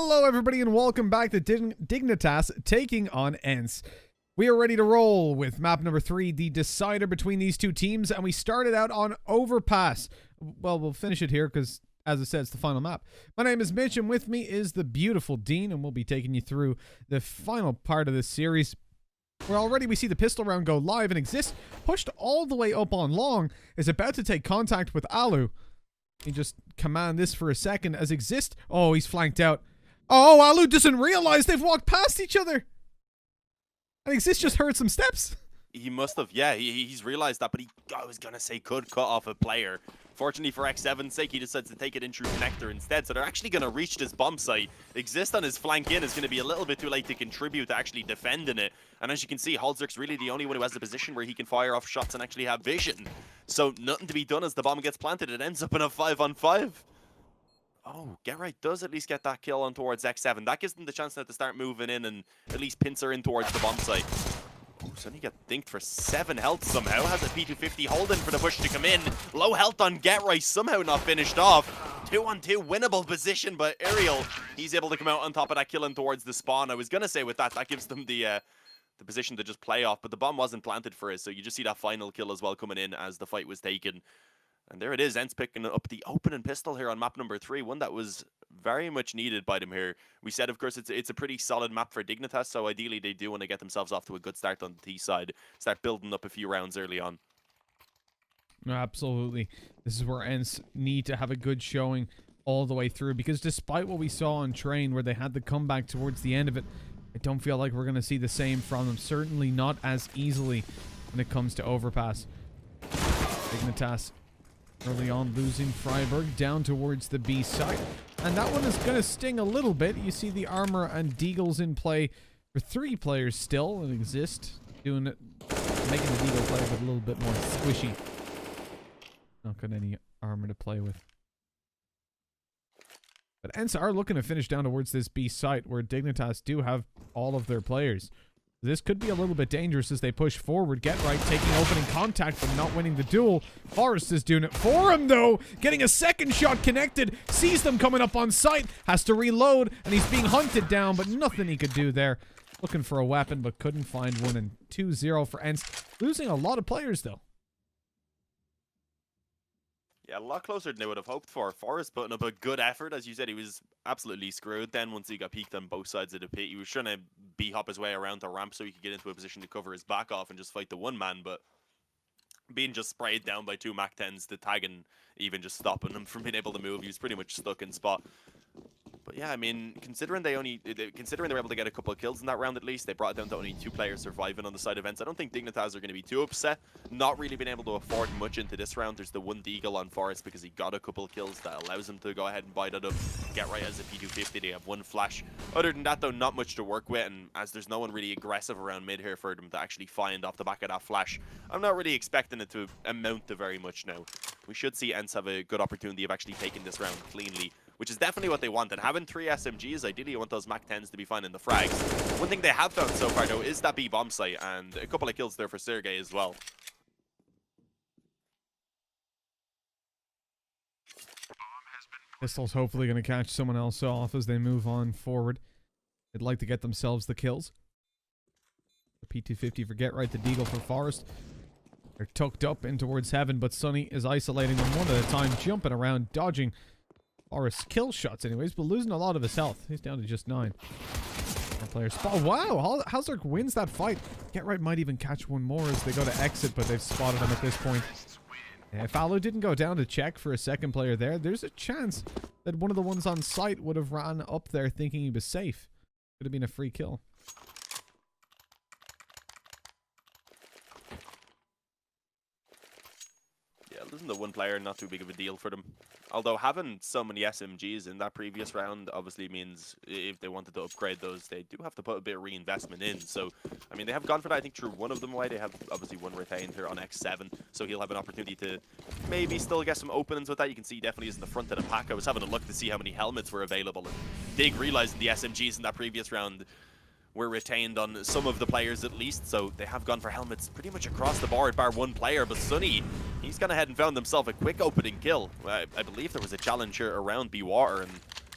Hello everybody and welcome back to Dignitas taking on ENCE. We are ready to roll with map number 3, the decider between these two teams, and we started out on Overpass. Well, we'll finish it here because, as I said, it's the final map. My name is Mitch and with me is the beautiful Dean, and we'll be taking you through the final part of this series. Where already we see the pistol round go live, and Exist, pushed all the way up on long, is about to take contact with Alu. You just command this for a second as Exist. Oh, he's flanked out. Oh, Alu doesn't realize they've walked past each other. And Exist just heard some steps. He must have, yeah, he's realized that, but I was going to say could cut off a player. Fortunately for X7's sake, he decides to take it in through connector instead, so they're actually going to reach this bomb site. Exist on his flank in is going to be a little bit too late to contribute to actually defending it. And as you can see, Halzerk's really the only one who has a position where he can fire off shots and actually have vision. So nothing to be done as the bomb gets planted. It ends up in a 5-on-5. Oh, Get Right does at least get that kill on towards X7. That gives them the chance now to start moving in and at least pincer in towards the bomb site. Oh, Sonny got dinked for 7 health somehow. Has a P250 holding for the push to come in. Low health on Get Right, somehow not finished off. 2-on-2 winnable position, but Ariel, he's able to come out on top of that killing towards the spawn. I was going to say with that gives them the position to just play off, but the bomb wasn't planted for it, so you just see that final kill as well coming in as the fight was taken. And there it is, ENCE picking up the opening pistol here on map number 3, one that was very much needed by them here. We said, of course, it's a pretty solid map for Dignitas, so ideally they do want to get themselves off to a good start on the T side, start building up a few rounds early on. Absolutely. This is where ENCE need to have a good showing all the way through, because despite what we saw on Train, where they had the comeback towards the end of it, I don't feel like we're going to see the same from them. Certainly not as easily when it comes to Overpass. Dignitas early on losing Freiburg down towards the B side. And that one is going to sting a little bit. You see the Armor and Deagles in play for 3 players still and Exist doing it, making the Deagle play with a little bit more squishy. Not got any armor to play with. But ENCE are looking to finish down towards this B site where Dignitas do have all of their players. This could be a little bit dangerous as they push forward. Get Right taking opening contact but not winning the duel. Forest is doing it for him though. Getting a second shot connected. Sees them coming up on site. Has to reload and he's being hunted down but nothing he could do there. Looking for a weapon but couldn't find one, and 2-0 for ENCE. Losing a lot of players though. Yeah, a lot closer than they would have hoped for. Forrest putting up a good effort. As you said, he was absolutely screwed then once he got peeked on both sides of the pit. He was trying to B-hop his way around the ramp so he could get into a position to cover his back off and just fight the one man, but being just sprayed down by 2 MAC-10s, the tagging even just stopping him from being able to move. He was pretty much stuck in spot. But yeah, I mean, considering they were able to get a couple of kills in that round at least, they brought it down to only 2 players surviving on the side of ENCE. I don't think Dignitas are going to be too upset. Not really being able to afford much into this round. There's the 1 Deagle on Forest because he got a couple of kills that allows him to go ahead and bite it up. Get Right as a P250. They have 1 flash. Other than that, though, not much to work with. And as there's no one really aggressive around mid here for them to actually find off the back of that flash, I'm not really expecting it to amount to very much now. We should see ENCE have a good opportunity of actually taking this round cleanly, which is definitely what they want. And having 3 SMGs, ideally you want those MAC-10s to be finding the frags. One thing they have found so far, though, is that B bomb site, and a couple of kills there for Sergey as well. Pistol's hopefully going to catch someone else off as they move on forward. They'd like to get themselves the kills. The P250 for Get Right, the Deagle for Forest. They're tucked up in towards heaven, but Sonny is isolating them one at a time, jumping around, dodging Forest's kill shots anyways, but losing a lot of his health. He's down to just 9. Our player spot. Wow, Halzerk wins that fight. Get Right might even catch one more as they go to exit, but they've spotted him at this point. If Alu didn't go down to check for a second player there's a chance that one of the ones on site would have ran up there thinking he was safe. Could have been a free kill. Yeah, losing the 1 player, not too big of a deal for them. Although having so many SMGs in that previous round obviously means if they wanted to upgrade those, they do have to put a bit of reinvestment in. So, I mean, they have gone for that, I think, through one of them away. They have obviously 1 retained here on X7, so he'll have an opportunity to maybe still get some openings with that. You can see he definitely is in the front of the pack. I was having a look to see how many helmets were available, and Dig realizing the SMGs in that previous round were retained on some of the players at least, so they have gone for helmets pretty much across the board, bar 1 player. But Sonny, he's gone ahead and found himself a quick opening kill. I believe there was a challenge here around B Water, and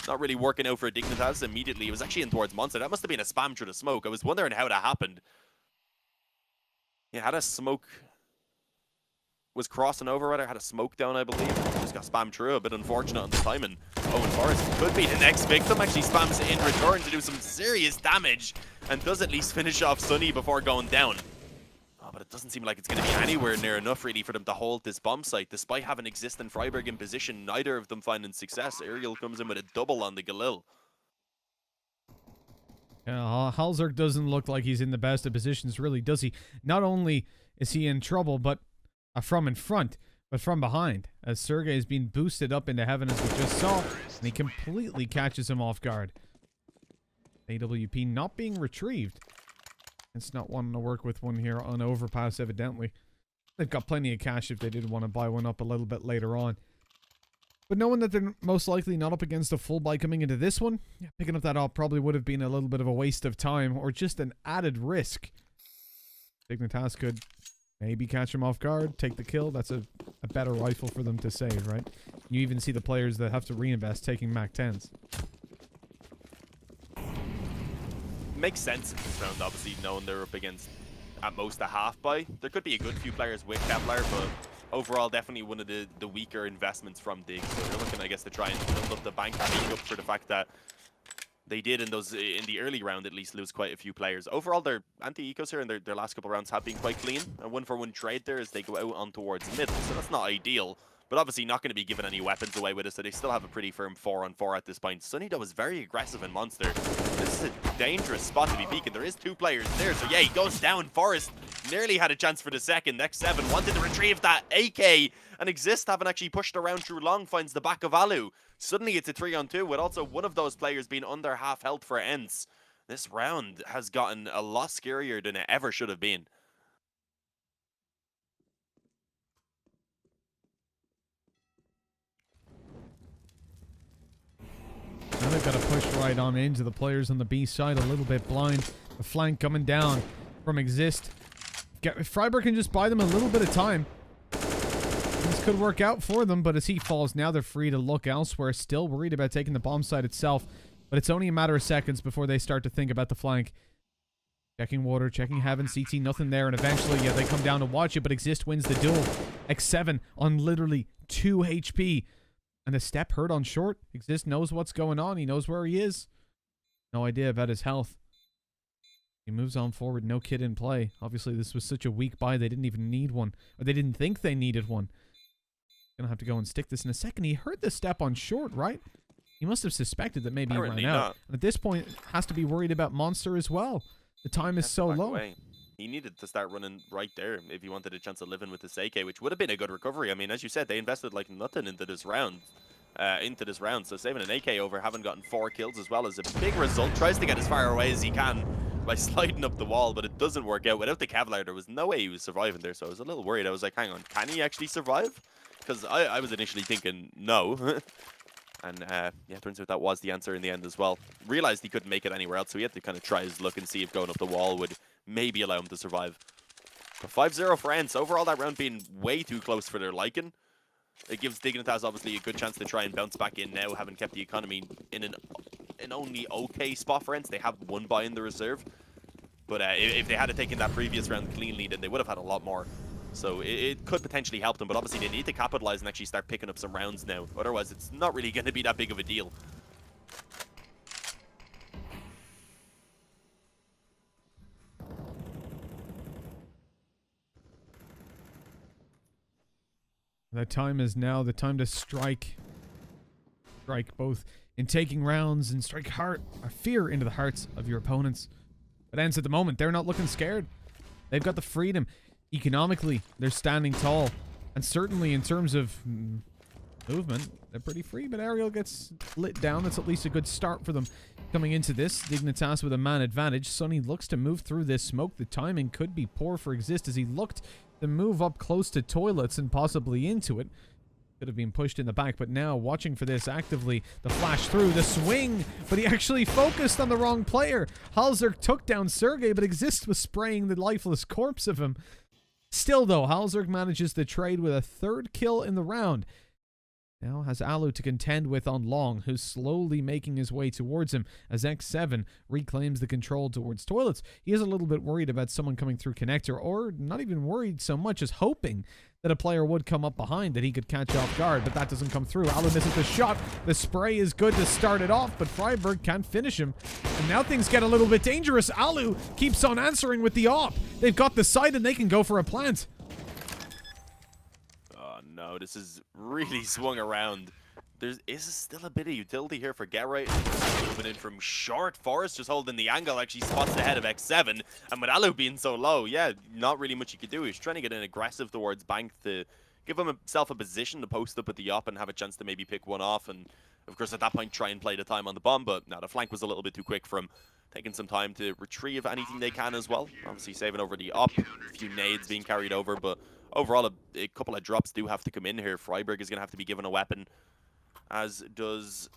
not really working out for Dignitas immediately. It was actually in towards Monster. That must have been a spam through the smoke. I was wondering how that happened. Yeah, had a smoke... was crossing over, rather. Had a smoke down, I believe. Just got spammed through. A bit unfortunate on the timing. Owen Forrest could be the next victim. Actually spams it in return to do some serious damage. And does at least finish off Sunny before going down. Oh, but it doesn't seem like it's going to be anywhere near enough, really, for them to hold this bomb site. Despite having Exist and Freiburg in position, neither of them finding success. Ariel comes in with a double on the Galil. Yeah, Halzerg doesn't look like he's in the best of positions, really, does he? Not only is he in trouble, but from in front, but from behind, as Sergey is being boosted up into heaven, as we just saw, and he completely catches him off guard. AWP not being retrieved. It's not wanting to work with one here on overpass, evidently. They've got plenty of cash if they did want to buy one up a little bit later on. But knowing that they're most likely not up against a full buy coming into this one, yeah, picking up that up probably would have been a little bit of a waste of time, or just an added risk. Dignitas could maybe catch him off guard, take the kill. That's a better rifle for them to save, right? You even see the players that have to reinvest taking Mac 10s. Makes sense in this round, obviously, knowing they're up against at most a half buy. There could be a good few players with Kevlar, but overall, definitely one of the weaker investments from Dig. So they're looking, I guess, to try and build up the bank, make up for the fact that they did in the early round at least lose quite a few players. Overall, their anti-ecos here in their last couple rounds have been quite clean. A 1-for-1 trade there as they go out on towards middle, so that's not ideal. But obviously not going to be giving any weapons away with us, so they still have a pretty firm 4-on-4 at this point. Sunny, though, is very aggressive in Monster. This is a dangerous spot to be peeking. There is 2 players there, so yeah, he goes down. Forrest nearly had a chance for the second. X7 wanted to retrieve that AK, and Exist, haven't actually pushed around through long, finds the back of Alu. Suddenly it's a 3-on-2, with also one of those players being under half health for ENCE. This round has gotten a lot scarier than it ever should have been. Now they've got to push right on into the players on the B side, a little bit blind. The flank coming down from Exist. Freiburg can just buy them a little bit of time. This could work out for them, but as he falls, now they're free to look elsewhere. Still worried about taking the bomb site itself, but it's only a matter of seconds before they start to think about the flank. Checking water, checking heaven, CT, nothing there, and eventually, yeah, they come down to watch it, but Exist wins the duel. X7 on literally 2 HP. And the step hurt on short. Exist knows what's going on. He knows where he is. No idea about his health. He moves on forward. No kid in play. Obviously, this was such a weak buy. They didn't even need one. Or they didn't think they needed one. Gonna have to go and stick this in a second. He heard the step on short, right? He must have suspected that maybe he ran out. And at this point, has to be worried about Monster as well. The time is so low. He needed to start running right there if he wanted a chance of living with this AK, which would have been a good recovery. I mean, as you said, they invested like nothing into this round. So saving an AK over, having gotten 4 kills as well is a big result. Tries to get as far away as he can by sliding up the wall, but it doesn't work out. Without the Kevlar, there was no way he was surviving there, so I was a little worried. I was like, hang on, can he actually survive? Because I was initially thinking no. And yeah, turns out that was the answer in the end as well. Realized he couldn't make it anywhere else, so he had to kind of try his luck and see if going up the wall would maybe allow him to survive. But 5-0 for ENCE. Overall, that round being way too close for their liking. It gives Dignitas obviously a good chance to try and bounce back in now, having kept the economy in an only okay spot for ENCE. They have 1 buy in the reserve. But if they had taken that previous round cleanly, then they would have had a lot more. So it could potentially help them, but obviously they need to capitalize and actually start picking up some rounds now. Otherwise, it's not really going to be that big of a deal. The time is now, the time to strike. Strike both in taking rounds and strike fear into the hearts of your opponents. But ENCE at the moment, they're not looking scared. They've got the freedom. Economically, they're standing tall. And certainly in terms of movement, they're pretty free. But Ariel gets lit down. That's at least a good start for them coming into this. Dignitas with a man advantage. Sunny looks to move through this smoke. The timing could be poor for Exist as he looked to move up close to toilets and possibly into it. Could have been pushed in the back, but now watching for this actively. The flash through, the swing, but he actually focused on the wrong player. Halzerg took down Sergey, but Exist was spraying the lifeless corpse of him. Still, though, Halzerg manages to trade with a 3rd kill in the round. Now has Alu to contend with on long, who's slowly making his way towards him as X7 reclaims the control towards toilets. He is a little bit worried about someone coming through connector, or not even worried so much as hoping that a player would come up behind that he could catch off guard, but that doesn't come through. Alu misses the shot. The spray is good to start it off, but Freiburg can't finish him. And now things get a little bit dangerous. Alu keeps on answering with the AWP. They've got the site and they can go for a plant. No, this is really swung around. There is still a bit of utility here for Get Right. Moving in from short. Forrest just holding the angle, actually spots the head of X7. And with Alu being so low, yeah, not really much you could do. He's trying to get in aggressive towards Bank to give himself a position to post up at the op and have a chance to maybe pick one off. And of course, at that point, try and play the time on the bomb. But no, the flank was a little bit too quick for him. Taking some time to retrieve anything they can as well. Obviously saving over the op. A few nades being carried over, but overall, a couple of drops do have to come in here. Freiburg is going to have to be given a weapon, as does...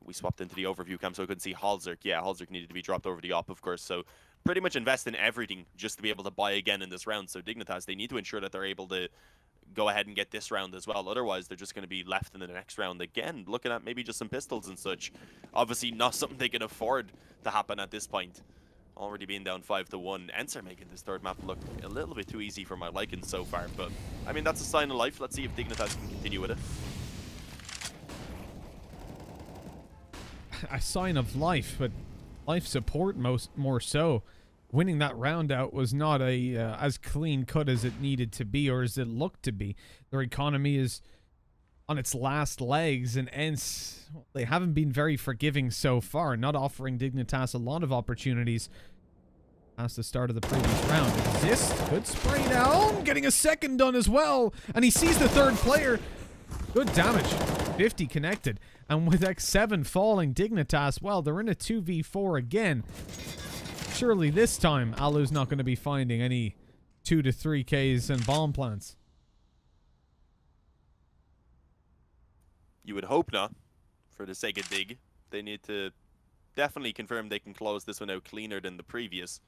We swapped into the overview cam so I couldn't see Halzerk. Yeah, Halzerk needed to be dropped over the op, of course. So pretty much invest in everything just to be able to buy again in this round. So Dignitas, they need to ensure that they're able to go ahead and get this round as well. Otherwise, they're just going to be left in the next round again, looking at maybe just some pistols and such. Obviously, not something they can afford to happen at this point. Already being down 5-1. ENCE are making this third map look a little bit too easy for my liking so far. But, I mean, that's a sign of life. Let's see if Dignitas can continue with it. A sign of life, but life support more so. Winning that round out was not a as clean cut as it needed to be, or as it looked to be. Their economy is on its last legs, and ENCE, they haven't been very forgiving so far, not offering Dignitas a lot of opportunities past the start of the previous round. Exist, good spray down, getting a second done as well, and he sees the third player. Good damage, 50 connected, and with X7 falling, Dignitas, well, they're in a 2v4 again. Surely this time, Alu's not going to be finding any 2 to 3Ks and bomb plants. You would hope not, for the sake of Dig. They need to definitely confirm they can close this one out cleaner than the previous,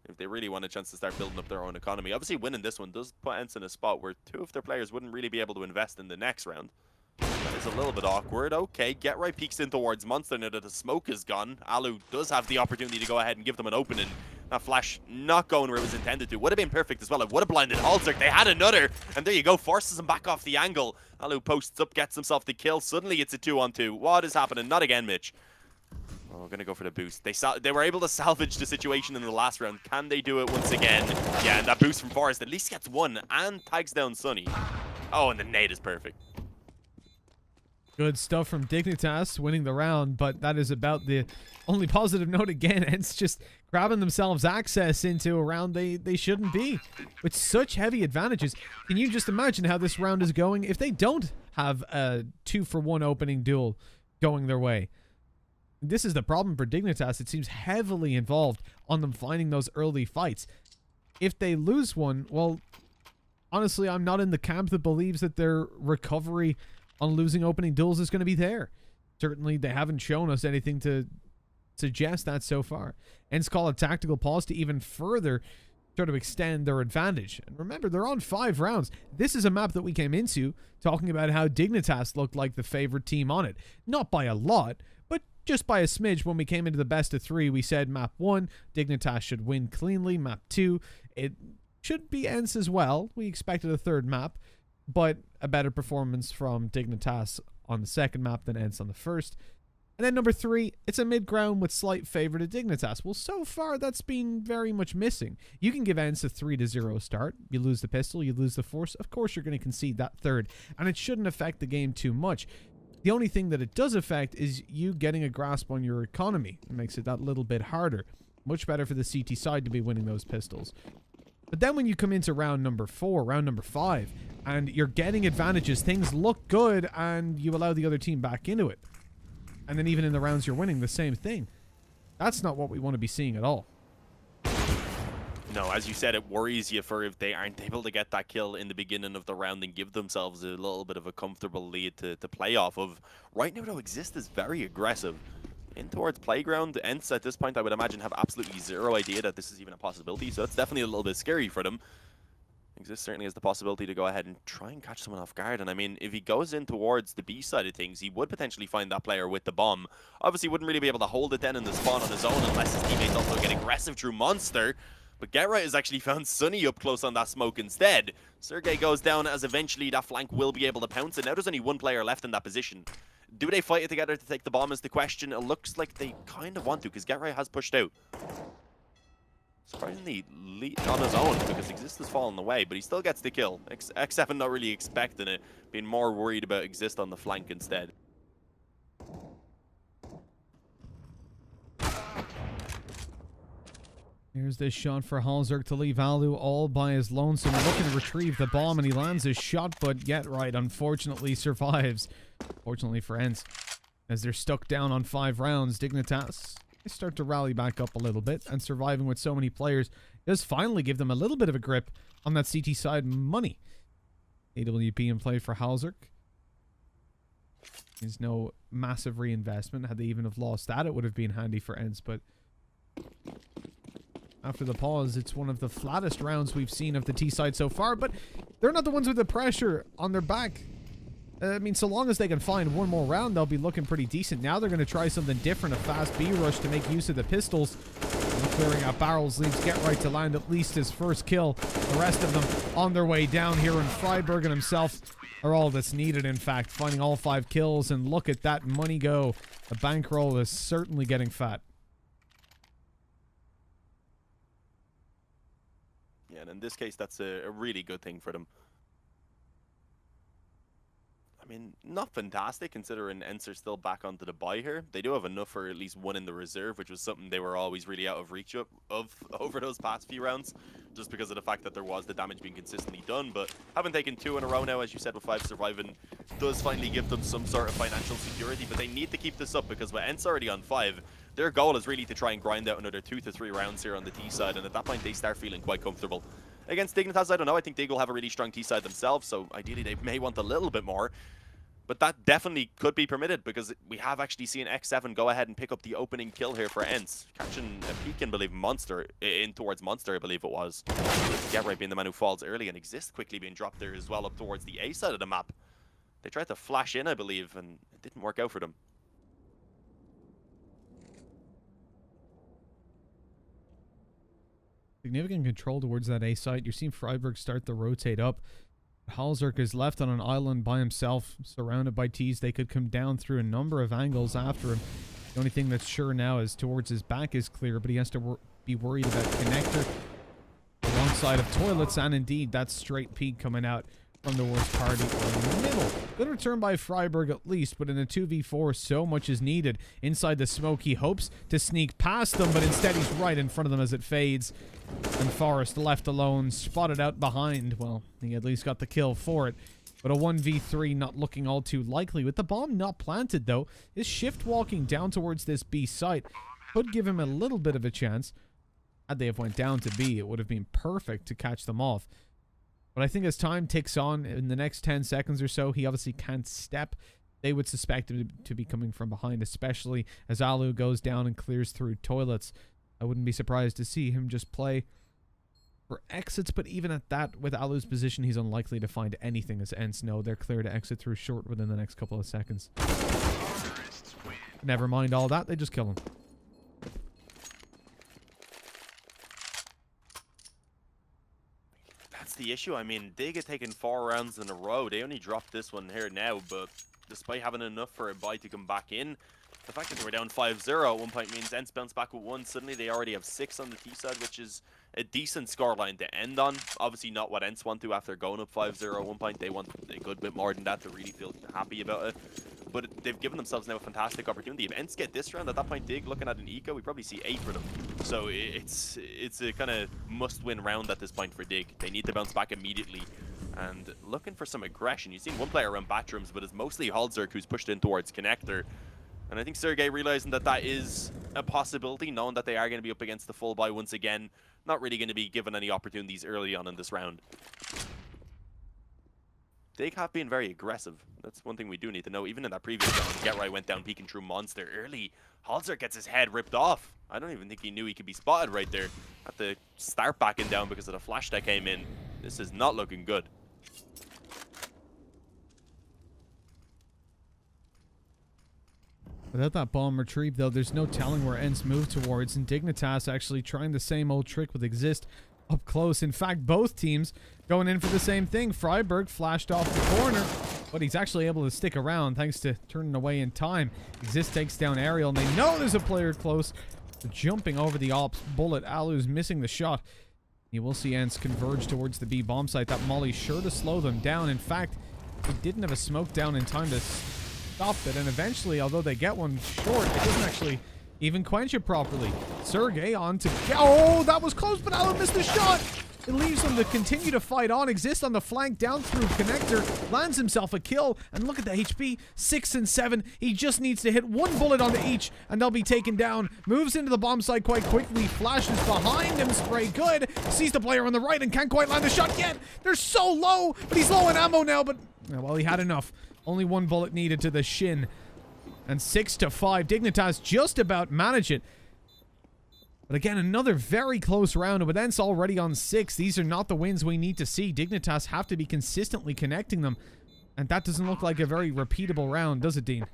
if they really want a chance to start building up their own economy. Obviously, winning this one does put ENCE in a spot where 2 of their players wouldn't really be able to invest in the next round. That is a little bit awkward. Okay, Get Right peeks in towards Monster now that the smoke is gone. Alu does have the opportunity to go ahead and give them an opening. That flash not going where it was intended to. Would have been perfect as well. It would have blinded Halzerk. They had another. And there you go. Forces him back off the angle. Alu posts up, gets himself the kill. Suddenly it's a 2-on-2. What is happening? Not again, Mitch. Oh, we're going to go for the boost. They were able to salvage the situation in the last round. Can they do it once again? Yeah, and that boost from Forrest at least gets one and tags down Sunny. Oh, and the nade is perfect. Good stuff from Dignitas, winning the round, but that is about the only positive note again. It's just grabbing themselves access into a round they shouldn't be. With such heavy advantages, can you just imagine how this round is going if they don't have a 2-for-1 opening duel going their way? This is the problem for Dignitas. It seems heavily involved on them finding those early fights. If they lose one, well, honestly, I'm not in the camp that believes that their recovery on losing opening duels is going to be there. Certainly, they haven't shown us anything to suggest that so far. ENCE call a tactical pause to even further sort of extend their advantage. And remember, they're on 5 rounds. This is a map that we came into talking about how Dignitas looked like the favorite team on it. Not by a lot, but just by a smidge. When we came into the best of 3, we said map 1, Dignitas should win cleanly. Map 2, it should be ENCE as well. We expected a third map, but a better performance from Dignitas on the second map than ENCE on the first. And then number 3, it's a mid-ground with slight favor to Dignitas. Well, so far, that's been very much missing. You can give ENCE a 3-0 start. You lose the pistol, you lose the force. Of course, you're going to concede that third, and it shouldn't affect the game too much. The only thing that it does affect is you getting a grasp on your economy. It makes it that little bit harder. Much better for the CT side to be winning those pistols. But then when you come into round number 4, round number 5, and you're getting advantages, things look good, and you allow the other team back into it. And then even in the rounds you're winning, the same thing. That's not what we want to be seeing at all. No, as you said, it worries you for if they aren't able to get that kill in the beginning of the round and give themselves a little bit of a comfortable lead to play off of. Right now, though, Exist is very aggressive. In towards Playground, ENCE at this point, I would imagine, have absolutely zero idea that this is even a possibility, so that's definitely a little bit scary for them. Exists certainly has the possibility to go ahead and try and catch someone off guard. And I mean, if he goes in towards the B side of things, he would potentially find that player with the bomb. Obviously, wouldn't really be able to hold it then in the spawn on his own unless his teammates also get aggressive through Monster. But GetRight has actually found Sunny up close on that smoke instead. Sergey goes down as eventually that flank will be able to pounce. And now there's only one player left in that position. Do they fight it together to take the bomb is the question. It looks like they kind of want to because GetRight has pushed out. Surprisingly on his own because Exist has fallen away, but he still gets the kill. X7 not really expecting it, being more worried about Exist on the flank instead. Here's this shot for Halzerk to leave Alu all by his lonesome, looking to retrieve the bomb, and he lands his shot, but GetRight unfortunately survives. Fortunately for ENCE, as they're stuck down on 5 rounds, Dignitas start to rally back up a little bit, and surviving with so many players does finally give them a little bit of a grip on that CT side money. AWP in play for Halzerk. There's no massive reinvestment. Had they even have lost that, it would have been handy for ENCE, but after the pause, it's one of the flattest rounds we've seen of the T side so far, but they're not the ones with the pressure on their back. I mean, so long as they can find one more round, they'll be looking pretty decent. Now they're going to try something different, a fast B rush to make use of the pistols. And clearing out barrels leaves GetRight to land at least his first kill. The rest of them on their way down here, and Freiberg and himself are all that's needed, in fact, finding all 5 kills. And look at that money go. The bankroll is certainly getting fat. Yeah, and in this case, that's a really good thing for them. I mean, not fantastic considering ENCE are still back onto the buy here. They do have enough for at least one in the reserve, which was something they were always really out of reach of over those past few rounds, just because of the fact that there was the damage being consistently done. But having taken 2 in a row now, as you said, with 5 surviving, does finally give them some sort of financial security. But they need to keep this up because with ENCE already on 5, their goal is really to try and grind out another 2 to 3 rounds here on the T side, and at that point they start feeling quite comfortable. Against Dignitas, I don't know. I think Dig will have a really strong T side themselves, so ideally they may want a little bit more. But that definitely could be permitted because we have actually seen X7 go ahead and pick up the opening kill here for ENCE. Catching a peek in, believe, Monster, in towards Monster, I believe it was. GetRight being the man who falls early, and Exist quickly being dropped there as well up towards the A side of the map. They tried to flash in, I believe, and it didn't work out for them. Significant control towards that A site. You're seeing Freiberg start to rotate up. Halzerk is left on an island by himself, surrounded by T's. They could come down through a number of angles after him. The only thing that's sure now is towards his back is clear, but he has to be worried about Connector alongside of Toilets, and indeed that straight peek coming out from the worst party in the middle. Good return by Freiberg at least, but in a 2v4, so much is needed. Inside the smoke, he hopes to sneak past them, but instead he's right in front of them as it fades. And Forrest left alone, spotted out behind. Well, he at least got the kill for it. But a 1v3 not looking all too likely. With the bomb not planted, though, his shift walking down towards this B site could give him a little bit of a chance. Had they have went down to B, it would have been perfect to catch them off. But I think as time ticks on, in the next 10 seconds or so, he obviously can't step. They would suspect him to be coming from behind, especially as Alu goes down and clears through Toilets. I wouldn't be surprised to see him just play for exits, but even at that, with Alu's position, he's unlikely to find anything, as ENCE know they're clear to exit through short within the next couple of seconds. Never mind all that, they just kill him. That's the issue. I mean, Dig had taken 4 rounds in a row. They only dropped this one here now, but despite having enough for a buy to come back in, the fact that they were down 5-0 at one point means ENCE bounce back with 1. Suddenly they already have 6 on the T side, which is a decent scoreline to end on. Obviously not what ENCE want to after going up 5-0 at one point. They want a good bit more than that to really feel happy about it. But they've given themselves now a fantastic opportunity. If ENCE get this round, at that point, Dig looking at an eco, we probably see 8 for them. So it's a kind of must-win round at this point for Dig. They need to bounce back immediately. And looking for some aggression. You've seen one player around bathrooms, but it's mostly Halzerk who's pushed in towards Connector. And I think Sergey realizing that that is a possibility, knowing that they are going to be up against the full buy once again, not really going to be given any opportunities early on in this round. Dig have been very aggressive. That's one thing we do need to know. Even in that previous round, GetRight went down peeking through Monster early. Halzerk gets his head ripped off. I don't even think he knew he could be spotted right there. Had to start backing down because of the flash that came in. This is not looking good. Without that bomb retrieve, though, there's no telling where ENCE move towards, and Dignitas actually trying the same old trick with Exist up close. In fact, both teams going in for the same thing. Freiburg flashed off the corner, but he's actually able to stick around thanks to turning away in time. Exist takes down Ariel, and they know there's a player close. They're jumping over the ops bullet. Alu's missing the shot. You will see ENCE converge towards the B bomb site. That molly's sure to slow them down. In fact, he didn't have a smoke down in time to stop it, and eventually, although they get one short, it doesn't actually even quench it properly. Sergey on to... Oh, that was close, but Alu missed the shot! It leaves them to continue to fight on. Exist on the flank down through connector, lands himself a kill, and look at the HP, 6 and 7. He just needs to hit one bullet onto each, and they'll be taken down. Moves into the bomb site quite quickly, flashes behind him, spray good, sees the player on the right and can't quite land the shot yet. They're so low, but he's low in ammo now, but, well, he had enough. Only one bullet needed to the shin. And 6-5. Dignitas just about manage it. But again, another very close round. With ENCE already on 6, these are not the wins we need to see. Dignitas have to be consistently connecting them. And that doesn't look like a very repeatable round, does it, Dean?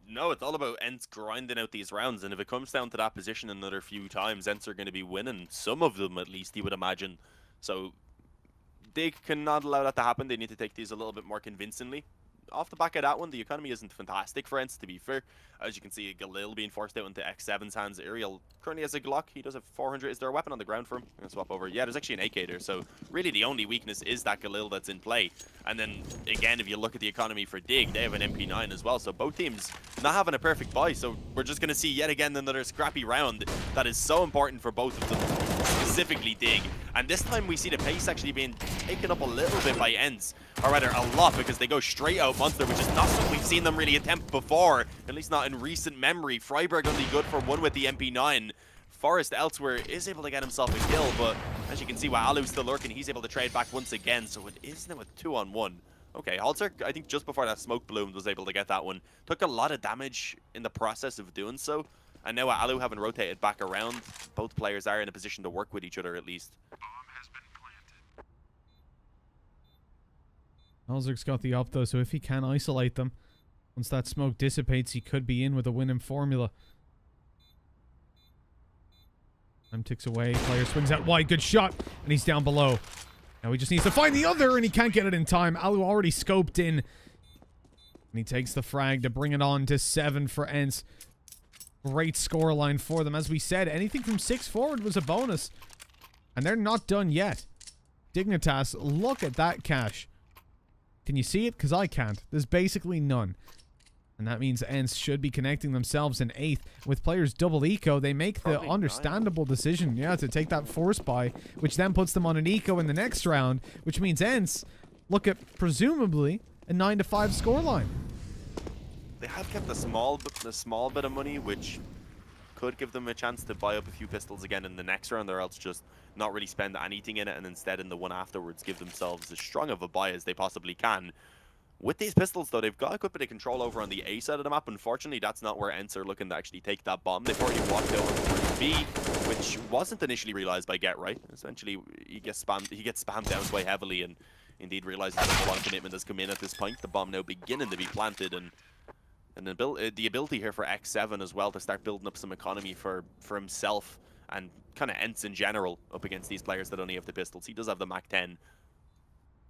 No, it's all about ENCE grinding out these rounds. And if it comes down to that position another few times, ENCE are going to be winning. Some of them, at least, you would imagine. So they cannot allow that to happen. They need to take these a little bit more convincingly. Off the back of that one, the economy isn't fantastic for ENCE, to be fair. As you can see, Galil being forced out into X7's hands. Ariel currently has a Glock. He does have 400. Is there a weapon on the ground for him? I'm going to swap over. Yeah, there's actually an AK there. So really the only weakness is that Galil that's in play. And then, again, if you look at the economy for Dig, they have an MP9 as well. So both teams not having a perfect buy. So we're just going to see yet again another scrappy round that is so important for both of them, specifically Dig. And this time we see the pace actually being taken up a little bit by ENCE. Or rather, a lot, because they go straight out Monster, which is not something we've seen them really attempt before. At least not in recent memory. Freiburg only good for one with the MP9. Forrest elsewhere is able to get himself a kill, but as you can see, while Alu's still lurking, he's able to trade back once again. So it is now a 2-on-1. Okay, Halter, I think just before that smoke bloomed, was able to get that one. Took a lot of damage in the process of doing so. And now Alu having rotated back around, both players are in a position to work with each other at least. Alzer's got the op though, so if he can isolate them, once that smoke dissipates, he could be in with a winning formula. Time ticks away, player swings out wide, good shot, and he's down below. Now he just needs to find the other, and he can't get it in time. Alu already scoped in, and he takes the frag to bring it on to 7 for ENCE. Great scoreline for them. As we said, anything from 6 forward was a bonus. And they're not done yet. Dignitas, look at that cash. Can you see it? Because I can't. There's basically none. And that means ENCE should be connecting themselves in 8th. With players double eco, they make the understandable decision, yeah, to take that force buy, which then puts them on an eco in the next round, which means ENCE look at, presumably, a 9-5 scoreline. They have kept a small bit of money, which could give them a chance to buy up a few pistols again in the next round, or else just not really spend anything in it, and instead in the one afterwards give themselves as strong of a buy as they possibly can. With these pistols, though, they've got a good bit of control over on the A side of the map. Unfortunately, that's not where ENCE are looking to actually take that bomb. They've already walked over to B, which wasn't initially realized by Get Right. Essentially, he gets spammed down quite heavily, and indeed realizes that a lot of commitment has come in at this point. The bomb now beginning to be planted, and the ability here for X7 as well to start building up some economy for himself and kind of ENCE in general up against these players that only have the pistols. He does have the Mac 10.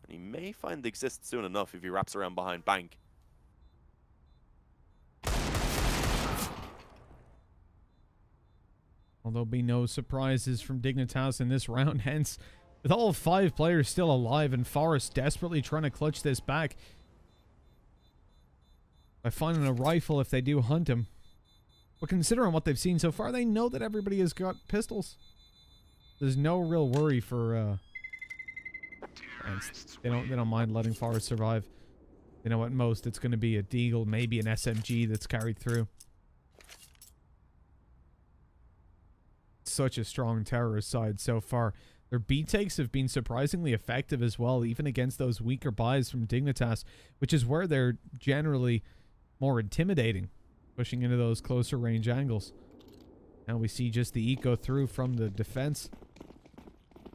And he may find Exist soon enough if he wraps around behind Bank. Well, there'll be no surprises from Dignitas in this round, hence, with all 5 players still alive and Forrest desperately trying to clutch this back by finding a rifle if they do hunt him. But considering what they've seen so far, they know that everybody has got pistols. There's no real worry for they don't mind letting Forrest survive. You know, at most it's going to be a Deagle, maybe an SMG that's carried through. Such a strong terrorist side so far. Their B takes have been surprisingly effective as well, even against those weaker buys from Dignitas, which is where they're generally more intimidating, pushing into those closer range angles. Now we see just the eco through from the defense.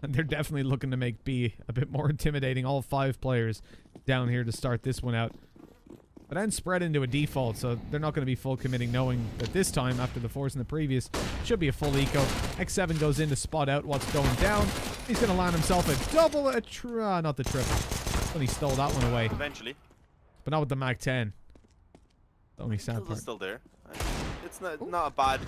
And they're definitely looking to make B a bit more intimidating. All 5 players down here to start this one out. But then spread into a default, so they're not going to be full committing, knowing that this time, after the force in the previous, should be a full eco. X7 goes in to spot out what's going down. He's going to land himself a double, not the triple. But he stole that one away. Eventually. But not with the Mag 10. The only sad Kills part. is still there. It's not a bad.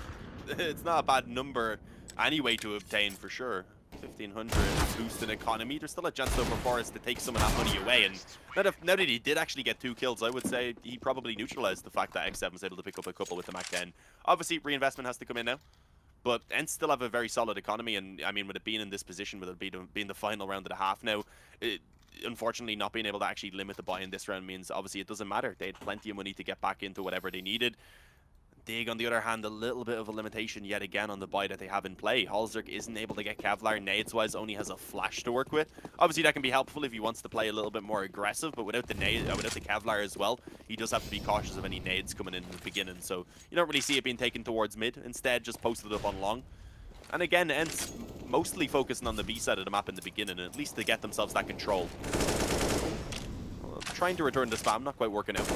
It's not a bad number anyway to obtain for sure. 1500 boost in economy. There's still a chance though for Forrest to take some of that money away. And now that he did actually get 2 kills, I would say he probably neutralized the fact that X7 was able to pick up a couple with the Mac 10. Obviously, reinvestment has to come in now. But ENCE still have a very solid economy. And I mean, with it being in this position, with it being the final round of the half now, unfortunately not being able to actually limit the buy in this round means obviously it doesn't matter. They had plenty of money to get back into whatever they needed. Dig, on the other hand, a little bit of a limitation yet again on the buy that they have in play. Halzerk isn't able to get Kevlar. Nades-wise, only has a flash to work with. Obviously, that can be helpful if he wants to play a little bit more aggressive, but without the Kevlar as well, he does have to be cautious of any nades coming in the beginning. So you don't really see it being taken towards mid. Instead, just posted up on long. And again, ENCE mostly focusing on the B side of the map in the beginning, at least to get themselves that control. Trying to return to spam, not quite working out.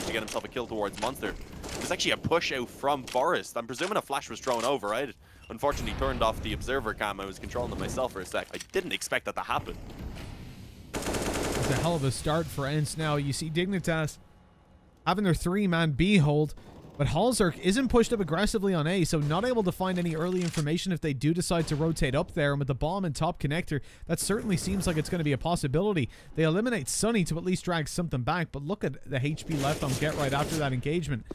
To get himself a kill towards Monster. There's actually a push out from Forrest. I'm presuming a flash was thrown over. I unfortunately turned off the observer cam. I was controlling it myself for a sec. I didn't expect that to happen. It's a hell of a start for ENCE now. You see Dignitas having their 3-man B hold, but Halzerk isn't pushed up aggressively on A, so not able to find any early information if they do decide to rotate up there. And with the bomb and top connector, that certainly seems like it's going to be a possibility. They eliminate Sunny to at least drag something back, but look at the HP left on Get Right after that engagement.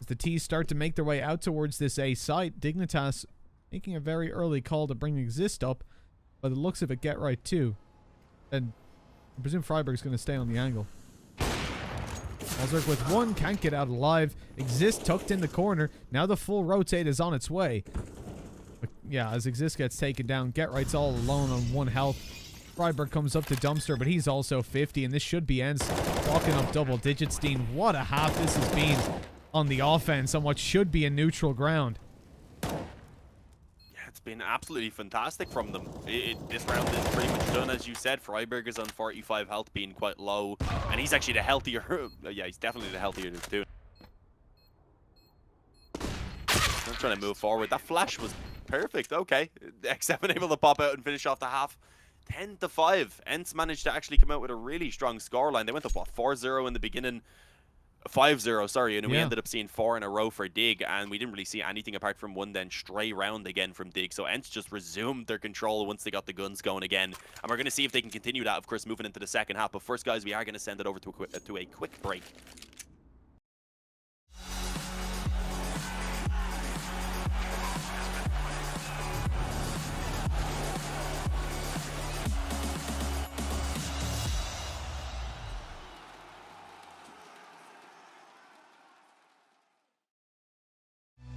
As the T's start to make their way out towards this A site, Dignitas making a very early call to bring Exist up. By the looks of it, Get Right too. And I presume Freiburg's going to stay on the angle. Halzerk with 1, can't get out alive. Exist tucked in the corner. Now the full rotate is on its way. But yeah, as Exist gets taken down, Get Right's all alone on 1 health. Freiburg comes up to Dumpster, but he's also 50, and this should be ENCE walking up double digits. Dean, what a half this has been on the offense on what should be a neutral ground. It's been absolutely fantastic from them. This round is pretty much done, as you said. Freiburg is on 45 health, being quite low, and he's actually the healthier. Yeah, he's definitely the healthier of the two. I'm trying to move forward. That flash was perfect. Okay, X7 able to pop out and finish off the half. 10-5. ENCE managed to actually come out with a really strong scoreline. They went up, what, 4-0 in the beginning. 5-0, sorry, and we ended up seeing 4 in a row for Dig, and we didn't really see anything apart from 1 then stray round again from Dig. So ENCE just resumed their control once they got the guns going again, and we're going to see if they can continue that, of course, moving into the second half. But first, guys, we are going to send it over to a quick break.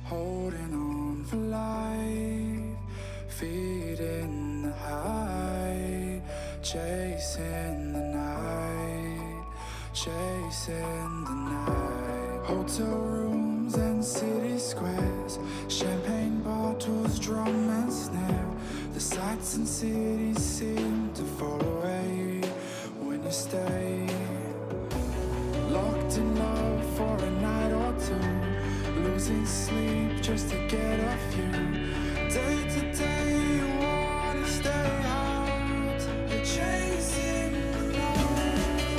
Holding on for life, feeding the high, chasing the night, chasing the night. Hotel rooms and city squares, champagne bottles, drum and snare. The sights and cities seem to fall away when you stay. Locked in love for a night or two, losing sleep just to get off you. Day to day you wanna stay out, you're chasing the light,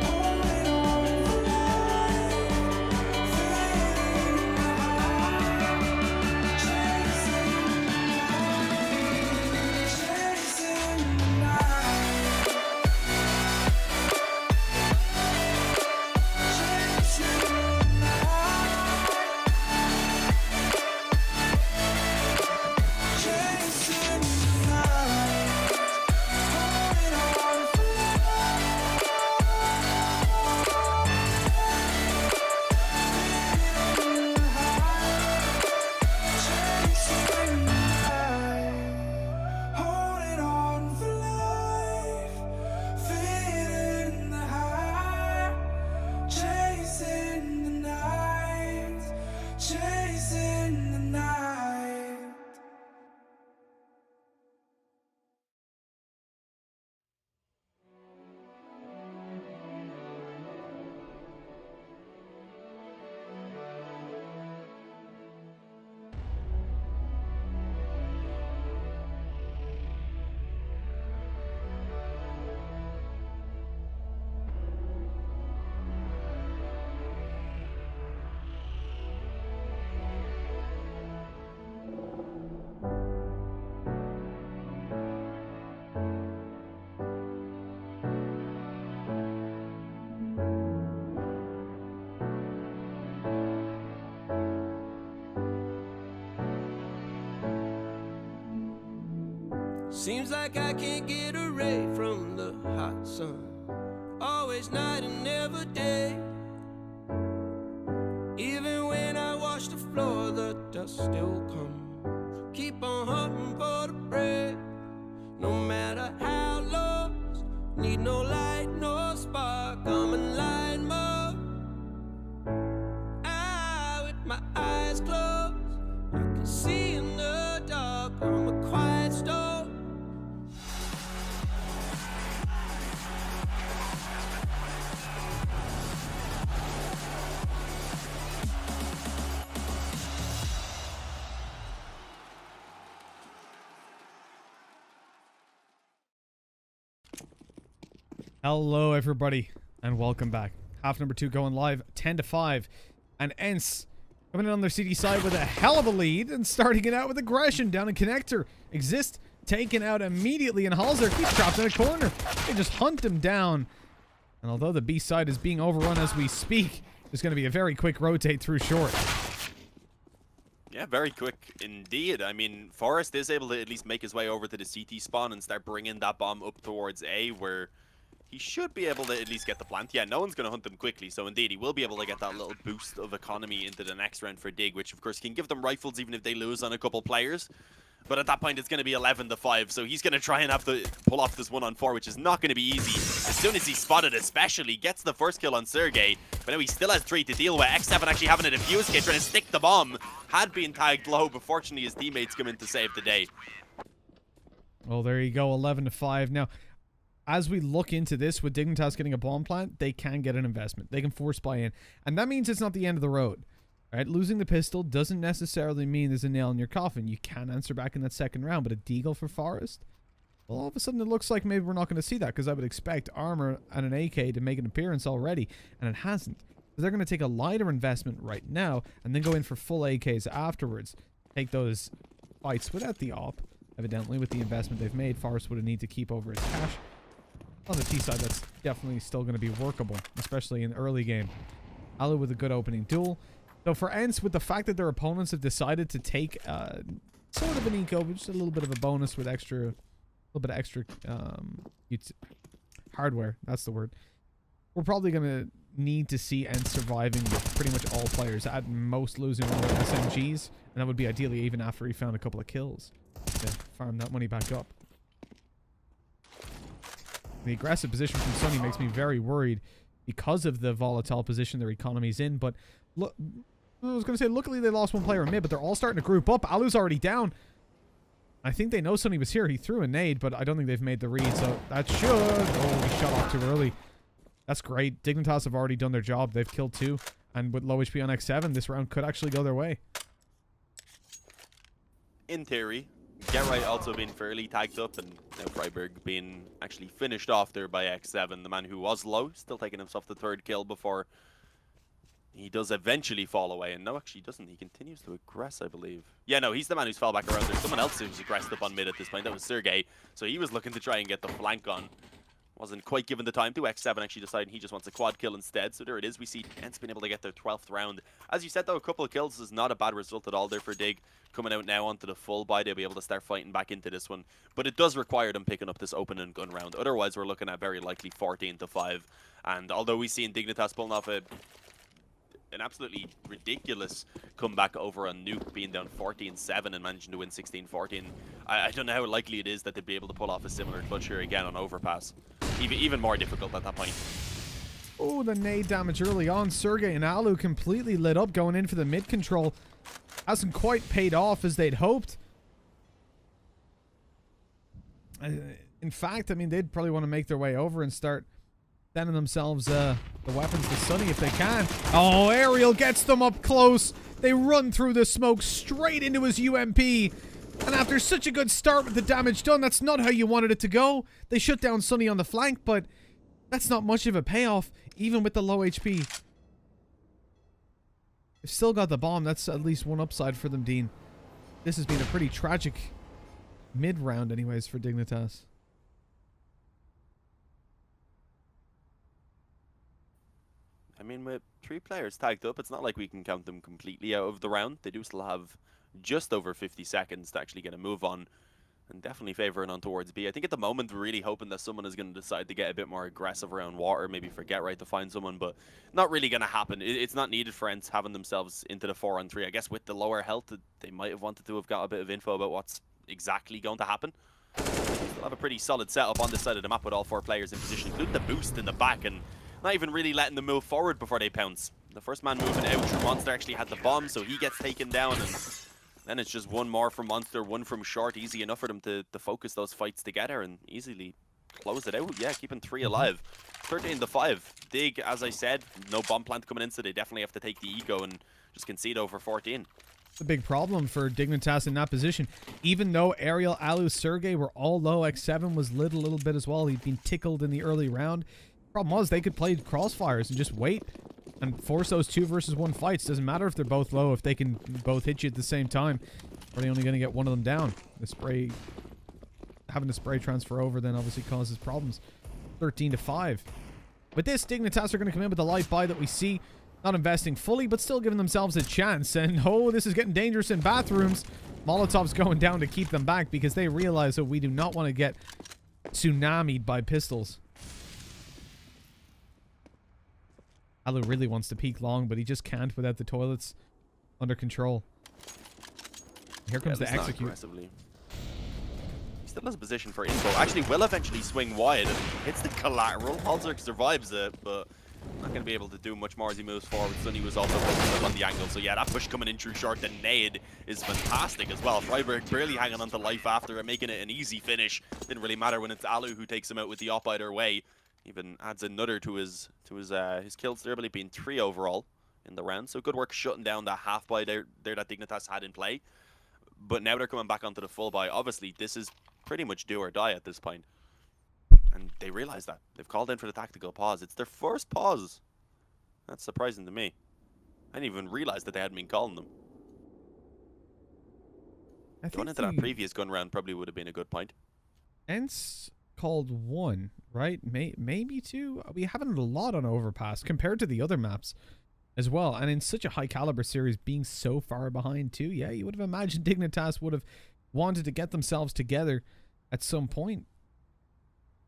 holding on for life, feeling the high, chasing the night, chasing the night, chasing the night. Seems like I can't get away from the hot sun. Always night and never day. Even when I wash the floor, the dust still comes. Keep on hunting for the bread. No matter how lost, need no light, no spark. I'm in line mode. With my eyes closed, I can see in the dark. I'm a quiet storm. Hello, everybody, and welcome back. Half number 2 going live, 10-5, and ENCE coming in on their CD side with a hell of a lead and starting it out with aggression down in connector. Exist taken out immediately, and Halzer, he's trapped in a corner. They just hunt him down, and although the B side is being overrun as we speak, there's going to be a very quick rotate through short. Yeah, very quick indeed. I mean, Forrest is able to at least make his way over to the CT spawn and start bringing that bomb up towards A, where he should be able to at least get the plant. Yeah, no one's going to hunt them quickly, so indeed he will be able to get that little boost of economy into the next round for Dig, which of course can give them rifles even if they lose on a couple players. But at that point, it's going to be 11-5, so he's going to try and have to pull off this 1-on-4, which is not going to be easy. As soon as he's spotted, especially, gets the first kill on Sergey, but now he still has 3 to deal with. X7 actually having a defuse kit, trying to stick the bomb. Had been tagged low, but fortunately his teammates come in to save the day. Well, there you go, 11-5. Now, as we look into this, with Dignitas getting a bomb plant, they can get an investment. They can force buy in. And that means it's not the end of the road. Right? Losing the pistol doesn't necessarily mean there's a nail in your coffin. You can answer back in that second round, but a deagle for Forest? Well, all of a sudden it looks like maybe we're not going to see that, because I would expect armor and an AK to make an appearance already, and it hasn't. So they're going to take a lighter investment right now, and then go in for full AKs afterwards. Take those fights without the op. Evidently, with the investment they've made, Forest would need to keep over his cash. On the T side, that's definitely still going to be workable, especially in the early game. Alu with a good opening duel. So for ENCE, with the fact that their opponents have decided to take sort of an eco, but just a little bit of a bonus with extra, a little bit of extra hardware, that's the word. We're probably going to need to see ENCE surviving with pretty much all players, at most losing one of the SMGs, and that would be ideally even after he found a couple of kills to farm that money back up. The aggressive position from Sunny makes me very worried because of the volatile position their economy's in, but look, I was going to say, luckily they lost one player in mid, but they're all starting to group up. Alu's already down. I think they know Sunny was here. He threw a nade, but I don't think they've made the read, so that should... Oh, he shot off too early. That's great. Dignitas have already done their job. They've killed 2, and with low HP on X7, this round could actually go their way. In theory. Get Right also being fairly tagged up, and now Freiburg being actually finished off there by X7, the man who was low, still taking himself the 3rd kill before he does eventually fall away. And no, actually he doesn't. He continues to aggress, I believe. Yeah, no, he's the man who's fell back around. There's someone else who's aggressed up on mid at this point. That was Sergey. So he was looking to try and get the flank on. Wasn't quite given the time to. X7 actually deciding he just wants a quad kill instead. So there it is. We see ENCE being able to get their 12th round. As you said, though, a couple of kills is not a bad result at all there for Dig. Coming out now onto the full buy, they'll be able to start fighting back into this one. But it does require them picking up this open and gun round. Otherwise, we're looking at very likely 14-5. And although we see Dignitas pulling off an absolutely ridiculous comeback over on Nuke, being down 14-7 and managing to win 16-14, I don't know how likely it is that they'd be able to pull off a similar clutch here again on Overpass. Even more difficult at that point. Oh, the nade damage early on. Sergey and Alu completely lit up going in for the mid control. Hasn't quite paid off as they'd hoped. In fact, I mean, they'd probably want to make their way over and start sending themselves the weapons to Sunny if they can. Oh, Ariel gets them up close. They run through the smoke straight into his UMP. And after such a good start with the damage done, that's not how you wanted it to go. They shut down Sunny on the flank, but that's not much of a payoff, even with the low HP. They've still got the bomb. That's at least one upside for them, Dean. This has been a pretty tragic mid-round anyways for Dignitas. I mean, with 3 players tagged up, it's not like we can count them completely out of the round. They do still have just over 50 seconds to actually get a move on. and definitely favoring on towards B. I think at the moment we're really hoping that someone is going to decide to get a bit more aggressive around water, maybe forget right to find someone, but not really going to happen. It's not needed for ENCE having themselves into the 4-on-3. I guess with the lower health, they might have wanted to have got a bit of info about what's exactly going to happen. They'll have a pretty solid setup on this side of the map with all 4 players in position, including the boost in the back, and not even really letting them move forward before they pounce. The first man moving out through Monster actually had the bomb, so he gets taken down, and then it's just one more from Monster, one from Short. Easy enough for them to focus those fights together and easily close it out. Yeah, keeping 3 alive. 13-5. Dig, as I said, no bomb plant coming in, so they definitely have to take the ego and just concede over 14. It's a big problem for Dignitas in that position. Even though Ariel, Alu, Sergey were all low, X7 was lit a little bit as well. He'd been tickled in the early round. Problem was, they could play crossfires and just wait and force those 2 versus 1 fights. Doesn't matter if they're both low, if they can both hit you at the same time. Are they only going to get one of them down? The spray, having the spray transfer over then obviously causes problems. 13-5. With this, Dignitas are going to come in with the light buy that we see. Not investing fully, but still giving themselves a chance. And oh, this is getting dangerous in bathrooms. Molotov's going down to keep them back because they realize that we do not want to get tsunamied by pistols. Alu really wants to peek long, but he just can't without the toilets under control. Here comes the execute. He still has a position for info. Actually, will eventually swing wide and hits the collateral. Halzerk survives it, but not going to be able to do much more as he moves forward. Sunny was also focused on the angle. So yeah, that push coming in through Short. The nade is fantastic as well. Freiburg barely hanging on to life after it, making it an easy finish. Didn't really matter when it's Alu who takes him out with the op either way. Even adds another to his kills there, but being 3 overall in the round. So good work shutting down that half buy there that Dignitas had in play. But now they're coming back onto the full buy. Obviously, this is pretty much do or die at this point. And they realize that. They've called in for the tactical pause. It's their first pause. That's surprising to me. I didn't even realize that they hadn't been calling them. Going into that previous gun round probably would have been a good point. ENCE called 1, right? Maybe 2. We haven't a lot on Overpass compared to the other maps as well. And in such a high caliber series being so far behind too, yeah, you would have imagined Dignitas would have wanted to get themselves together at some point.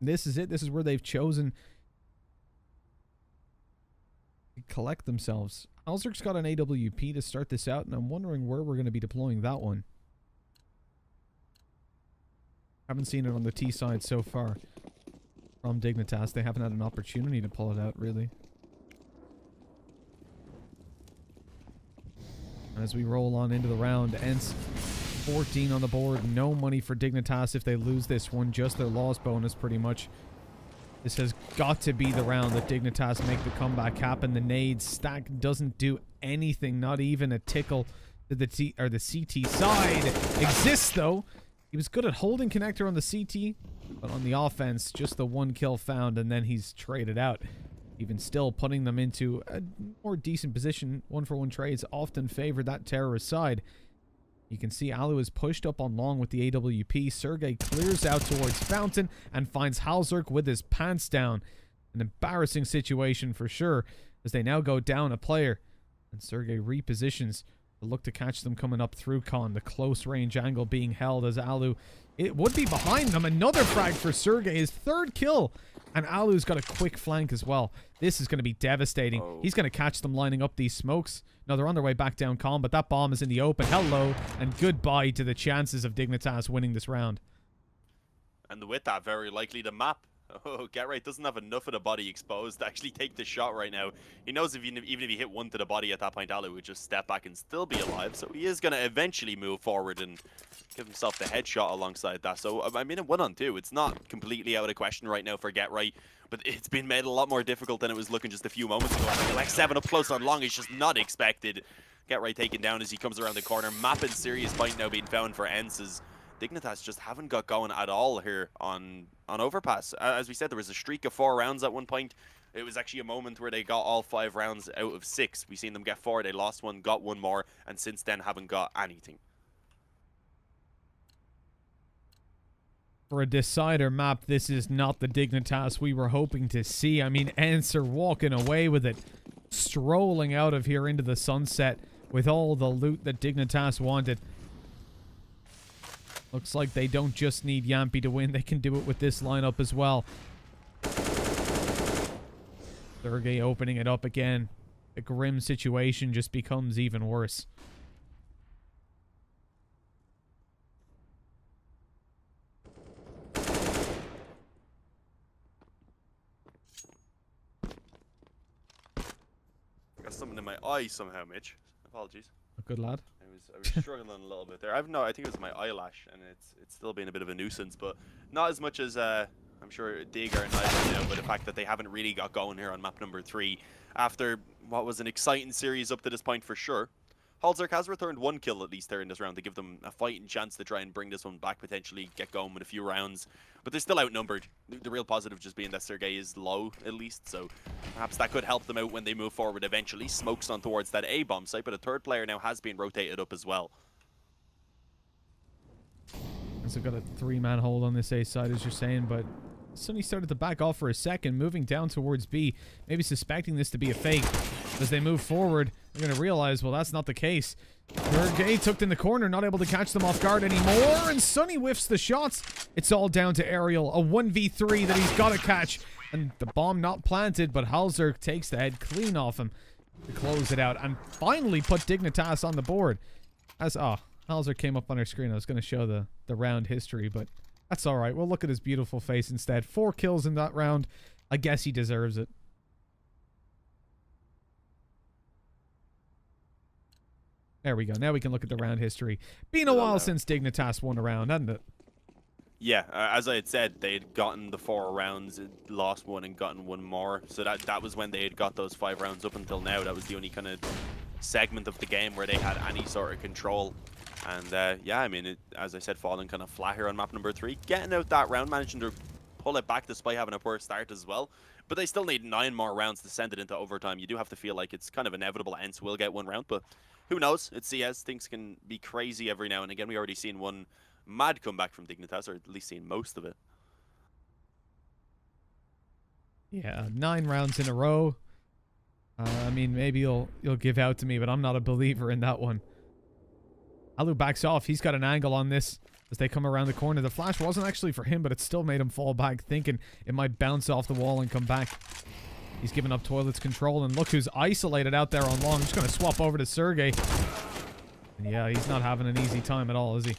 This is it. This is where they've chosen to collect themselves. Halzerk's got an AWP to start this out, and I'm wondering where we're going to be deploying that one. Haven't seen it on the T side so far from Dignitas. They haven't had an opportunity to pull it out, really. As we roll on into the round, ENCE 14 on the board. No money for Dignitas if they lose this one. Just their loss bonus, pretty much. This has got to be the round that Dignitas make the comeback happen. The nade stack doesn't do anything. Not even a tickle to the CT side. Exists, though. He was good at holding connector on the CT, but on the offense, just the 1 kill found, and then he's traded out. Even still, putting them into a more decent position. 1-for-1 trades often favor that terrorist side. You can see Alu is pushed up on long with the AWP. Sergey clears out towards Fountain and finds Halzerk with his pants down. An embarrassing situation for sure, as they now go down a player. And Sergey repositions to look to catch them coming up through Con. The close range angle being held as Alu, it would be behind them. Another frag for Sergey, his 3rd kill. And Alu's got a quick flank as well. This is going to be devastating. He's going to catch them lining up these smokes. No, they're on their way back down Con, but that bomb is in the open. Hello, and goodbye to the chances of Dignitas winning this round. And with that, very likely the map. Oh, Get doesn't have enough of the body exposed to actually take the shot right now. He knows even if he hit 1 to the body at that point, Alu would just step back and still be alive. So he is going to eventually move forward and give himself the headshot alongside that. So, I mean, a 1-on-2. It's not completely out of the question right now for Get, but it's been made a lot more difficult than it was looking just a few moments ago. Like 7 up close on long is just not expected. Get taken down as he comes around the corner. Map in serious point now being found for ENCE's. Dignitas just haven't got going at all here on Overpass. As we said, there was a streak of 4 rounds at one point. It was actually a moment where they got all 5 rounds out of 6. We've seen them get 4, they lost 1, got 1 more, and since then haven't got anything. For a decider map, this is not the Dignitas we were hoping to see. I mean, ENCE are walking away with it, strolling out of here into the sunset with all the loot that Dignitas wanted. Looks like they don't just need Yampy to win. They can do it with this lineup as well. Sergey opening it up again. The grim situation just becomes even worse. Got something in my eye somehow, Mitch. Apologies. A good lad. I was struggling a little bit there. I think it was my eyelash, and it's still been a bit of a nuisance, but not as much as I'm sure Digger and I know, but the fact that they haven't really got going here on map number 3 after what was an exciting series up to this point for sure. Halzerk has returned 1 kill at least there in this round to give them a fighting chance to try and bring this one back, potentially get going with a few rounds. But they're still outnumbered. The real positive just being that Sergey is low, at least, so perhaps that could help them out when they move forward eventually. Smokes on towards that A bomb site, but a third player now has been rotated up as well. So got a 3-man hold on this A side, as you're saying, but Sunny started to back off for a second, moving down towards B, maybe suspecting this to be a fake. As they move forward, they're going to realize, well, that's not the case. Sergey tucked in the corner, not able to catch them off guard anymore, and Sunny whiffs the shots. It's all down to Ariel, a 1v3 that he's got to catch, and the bomb not planted, but Halzerk takes the head clean off him to close it out, and finally put Dignitas on the board. As, Halzerk came up on our screen. I was going to show the round history, but that's all right. We'll look at his beautiful face instead. 4 kills in that round. I guess he deserves it. There we go. Now we can look at the round history. Been a while since Dignitas won a round, hasn't it? Yeah, as I had said, they had gotten the 4 rounds, lost 1 and gotten 1 more. So that was when they had got those 5 rounds up until now. That was the only kind of segment of the game where they had any sort of control. And yeah, I mean, as I said, falling kind of flat here on map number 3. Getting out that round, managing to pull it back despite having a poor start as well. But they still need 9 more rounds to send it into overtime. You do have to feel like it's kind of inevitable ENCE will get 1 round, but who knows? It's CS. Things can be crazy every now and again. We already seen 1 mad comeback from Dignitas, or at least seen most of it. Yeah, 9 rounds in a row. I mean, maybe you'll give out to me, but I'm not a believer in that one. Alu backs off. He's got an angle on this as they come around the corner. The flash wasn't actually for him, but it still made him fall back, thinking it might bounce off the wall and come back. He's giving up Toilet's control, and look who's isolated out there on long. Just going to swap over to Sergey. And yeah, he's not having an easy time at all, is he?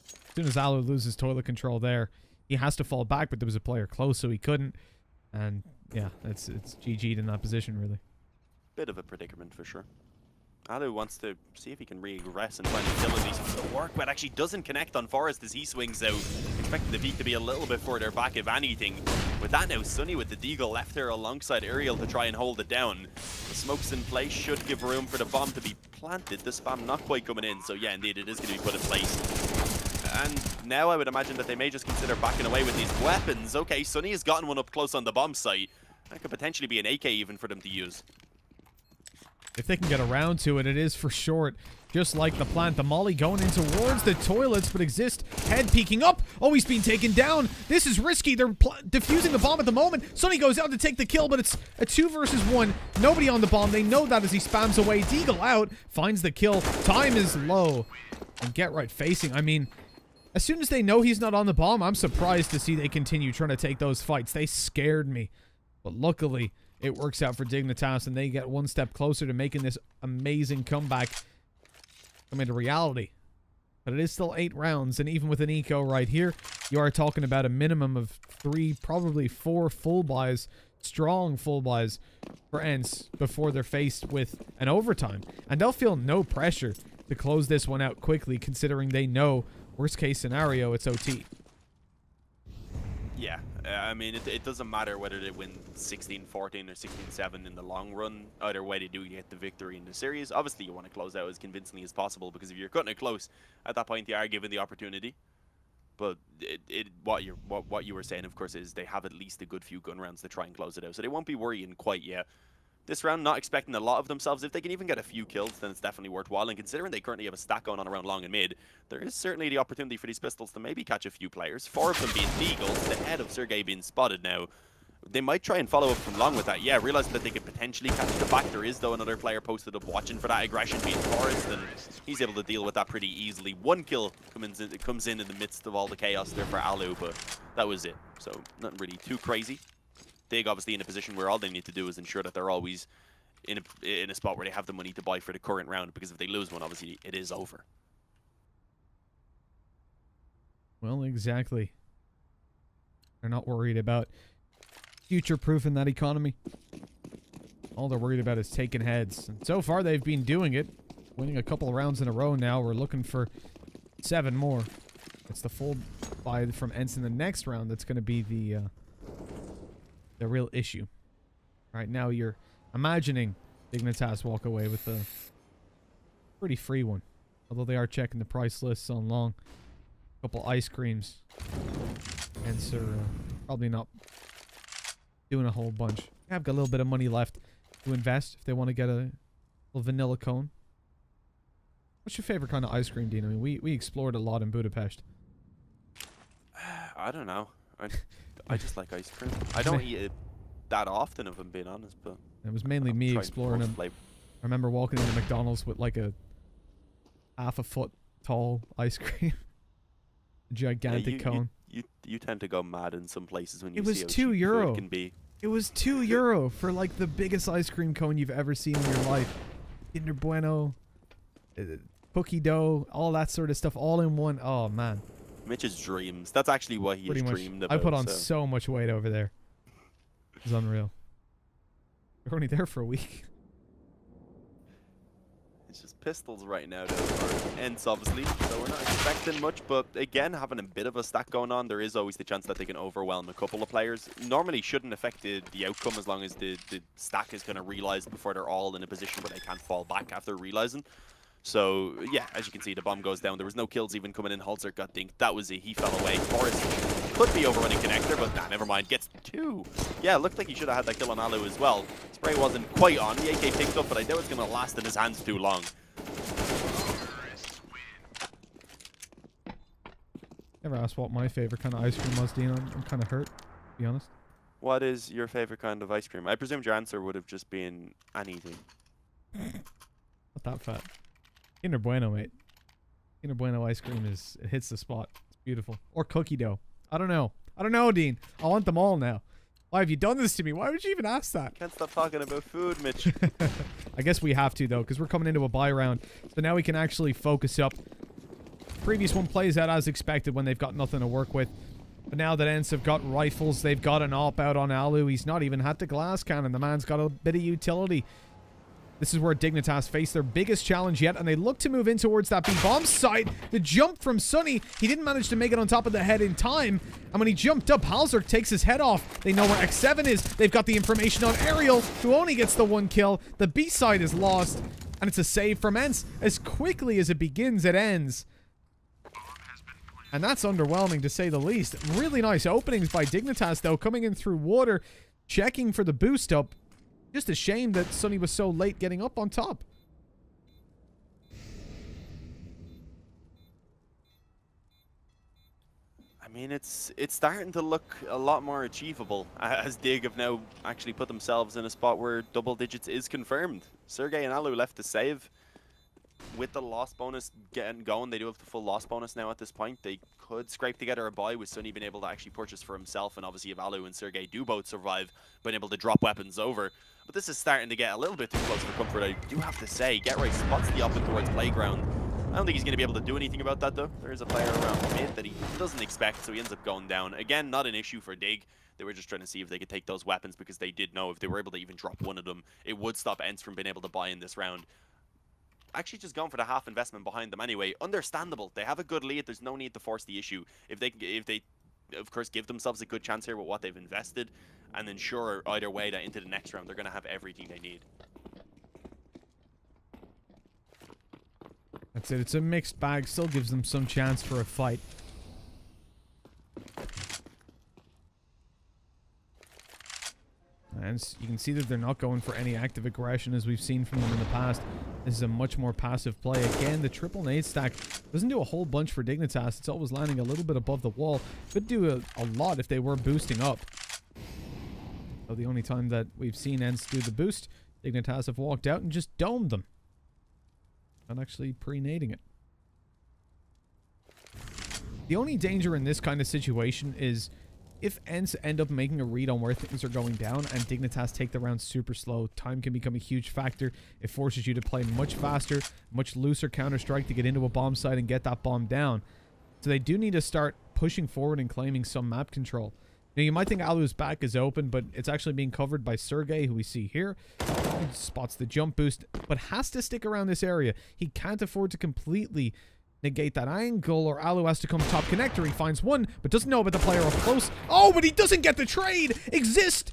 As soon as Alu loses Toilet control there, he has to fall back, but there was a player close, so he couldn't. And yeah, it's GG'd in that position, really. Bit of a predicament for sure. Alu wants to see if he can regress and find abilities for the work, but actually doesn't connect on Forest as he swings out. Expecting the peak to be a little bit further back, if anything. With that now, Sunny with the Deagle left here alongside Ariel to try and hold it down. The smokes in place should give room for the bomb to be planted. The spam not quite coming in, so yeah, indeed, it is going to be put in place. And now I would imagine that they may just consider backing away with these weapons. Okay, Sunny has gotten one up close on the bomb site. That could potentially be an AK even for them to use. If they can get around to it, it is for short. Just like the plant, the molly going in towards the toilets, but Exist head peeking up. Oh, he's being taken down. This is risky. They're defusing the bomb at the moment. Sunny goes out to take the kill, but it's a 2 versus 1. Nobody on the bomb. They know that as he spams away. Deagle out, finds the kill. Time is low. And Get Right facing. I mean, as soon as they know he's not on the bomb, I'm surprised to see they continue trying to take those fights. They scared me. But luckily, it works out for Dignitas, and they get 1 step closer to making this amazing comeback come into reality. But it is still 8 rounds, and even with an eco right here, you are talking about a minimum of 3, probably 4 full buys, strong full buys for ENCE before they're faced with an overtime. And they'll feel no pressure to close this one out quickly, considering they know, worst case scenario, it's OT. Yeah, I mean, it doesn't matter whether they win 16-14 or 16-7 in the long run. Either way, they do get the victory in the series. Obviously, you want to close out as convincingly as possible, because if you're cutting it close, at that point, they are given the opportunity. But what you were saying, of course, is they have at least a good few gun rounds to try and close it out. So they won't be worrying quite yet. This round, not expecting a lot of themselves. If they can even get a few kills, then it's definitely worthwhile. And considering they currently have a stack going on around long and mid, there is certainly the opportunity for these pistols to maybe catch a few players. 4 of them being Deagles, the head of Sergey being spotted now. They might try and follow up from long with that. Yeah, realize that they could potentially catch the back. There is, though, another player posted up watching for that aggression being Forrest, and he's able to deal with that pretty easily. One kill comes in the midst of all the chaos there for Alu, but that was it. So nothing really too crazy. Dig obviously in a position where all they need to do is ensure that they're always in a spot where they have the money to buy for the current round, because if they lose one, obviously it is over. Well, exactly. They're not worried about future-proofing that economy. All they're worried about is taking heads. And so far, they've been doing it. Winning a couple of rounds in a row now. We're looking for 7 more. It's the full buy from ENCE in the next round that's going to be the real issue. Right now, you're imagining Dignitas walk away with a pretty free one. Although they are checking the price lists on long. A couple ice creams. ENCE are probably not doing a whole bunch. I've got a little bit of money left to invest if they want to get a little vanilla cone. What's your favorite kind of ice cream, Dean? I mean, we explored a lot in Budapest. I don't know. I just like ice cream. I don't eat it that often, if I'm being honest, but it was mainly me exploring them. I remember walking into McDonald's with like a half a foot tall ice cream. Gigantic cone. You tend to go mad in some places when you it was see how €2. cheap food can be. It was €2 for like the biggest ice cream cone you've ever seen in your life. Kinder Bueno, cookie dough, all that sort of stuff, all in one. Oh man. Mitch's dreams. That's actually what he dreamed about. I put on so much weight over there. It was unreal. We're only there for a week. It's just pistols right now, though, for ENCE, obviously. So we're not expecting much, but again, having a bit of a stack going on, there is always the chance that they can overwhelm a couple of players. Normally shouldn't affect the outcome as long as the stack is kind of realized before they're all in a position where they can't fall back after realizing. So, yeah, as you can see, the bomb goes down. There was no kills even coming in. Holzer got dinked. That was it. He fell away. Forrest could be overrunning connector, but nah, never mind. Gets 2. Yeah, looked like he should have had that kill on Alu as well. Spray wasn't quite on. The AK picked up, but I doubt it's going to last in his hands too long. Never asked what my favorite kind of ice cream was, Dean. I'm kind of hurt, to be honest. What is your favorite kind of ice cream? I presumed your answer would have just been anything. Not that fat. Kinder Bueno, mate. Kinder Bueno ice cream it hits the spot. It's beautiful. Or cookie dough. I don't know. I don't know, Dean. I want them all now. Why have you done this to me? Why would you even ask that? Can't stop talking about food, Mitch. I guess we have to, though, because we're coming into a buy round. So now we can actually focus up. Previous one plays out as expected when they've got nothing to work with. But now that ENCE have got rifles, they've got an op out on Alu. He's not even had the glass cannon. The man's got a bit of utility. This is where Dignitas face their biggest challenge yet, and they look to move in towards that B-bomb site. The jump from Sunny, he didn't manage to make it on top of the head in time, and when he jumped up, Halzer takes his head off. They know where X7 is. They've got the information on Ariel, who only gets the 1 kill. The B side is lost, and it's a save from ENCE. As quickly as it begins, it ends. And that's underwhelming, to say the least. Really nice openings by Dignitas, though, coming in through water, checking for the boost up. Just a shame that Sunny was so late getting up on top. I mean, it's starting to look a lot more achievable as Dig have now actually put themselves in a spot where double digits is confirmed. Sergey and Alu left to save. With the loss bonus getting going, they do have the full loss bonus now at this point. They could scrape together a buy with Sunny being able to actually purchase for himself, and obviously if Alu and Sergey do both survive, being able to drop weapons over. But this is starting to get a little bit too close for comfort, I do have to say. Get-Right spots the up and towards playground. I don't think he's going to be able to do anything about that, though. There is a player around mid that he doesn't expect, so he ends up going down. Again, not an issue for Dig. They were just trying to see if they could take those weapons, because they did know if they were able to even drop one of them, it would stop ENCE from being able to buy in this round. Actually just gone for the half investment behind them anyway. Understandable. They have a good lead. There's no need to force the issue. If they of course give themselves a good chance here with what they've invested, and ensure either way that into the next round they're going to have everything they need. That's it. It's a mixed bag. Still gives them some chance for a fight. And you can see that they're not going for any active aggression as we've seen from them in the past. This is a much more passive play. Again, the triple nade stack doesn't do a whole bunch for Dignitas. It's always landing a little bit above the wall. Could do a lot if they were boosting up. So the only time that we've seen ENCE do the boost, Dignitas have walked out and just domed them. Not actually pre-nading it. The only danger in this kind of situation is if ENCE end up making a read on where things are going down and Dignitas take the round super slow, time can become a huge factor. It forces you to play much faster, much looser Counter-Strike to get into a bomb site and get that bomb down. So they do need to start pushing forward and claiming some map control. Now, you might think Alu's back is open, but it's actually being covered by Sergey, who we see here. He spots the jump boost, but has to stick around this area. He can't afford to completely negate that angle, or Alu has to come top connector. He finds one, but doesn't know about the player up close. Oh, but he doesn't get the trade! Exist!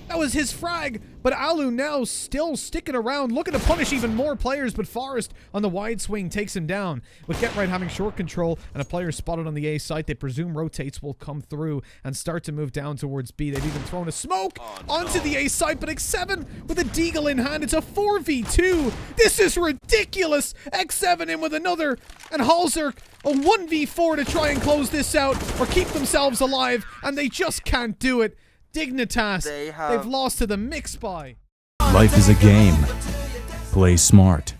That was his frag, but Alu now still sticking around, looking to punish even more players, but Forrest on the wide swing takes him down. With Get Right having short control and a player spotted on the A site, they presume rotates will come through and start to move down towards B. They've even thrown a smoke onto the A site, but X7 with a deagle in hand. It's a 4v2. This is ridiculous. X7 in with another, and Halzerk a 1v4 to try and close this out or keep themselves alive, and they just can't do it. Dignitas, they've lost to the mix by. Life is a game. Play smart.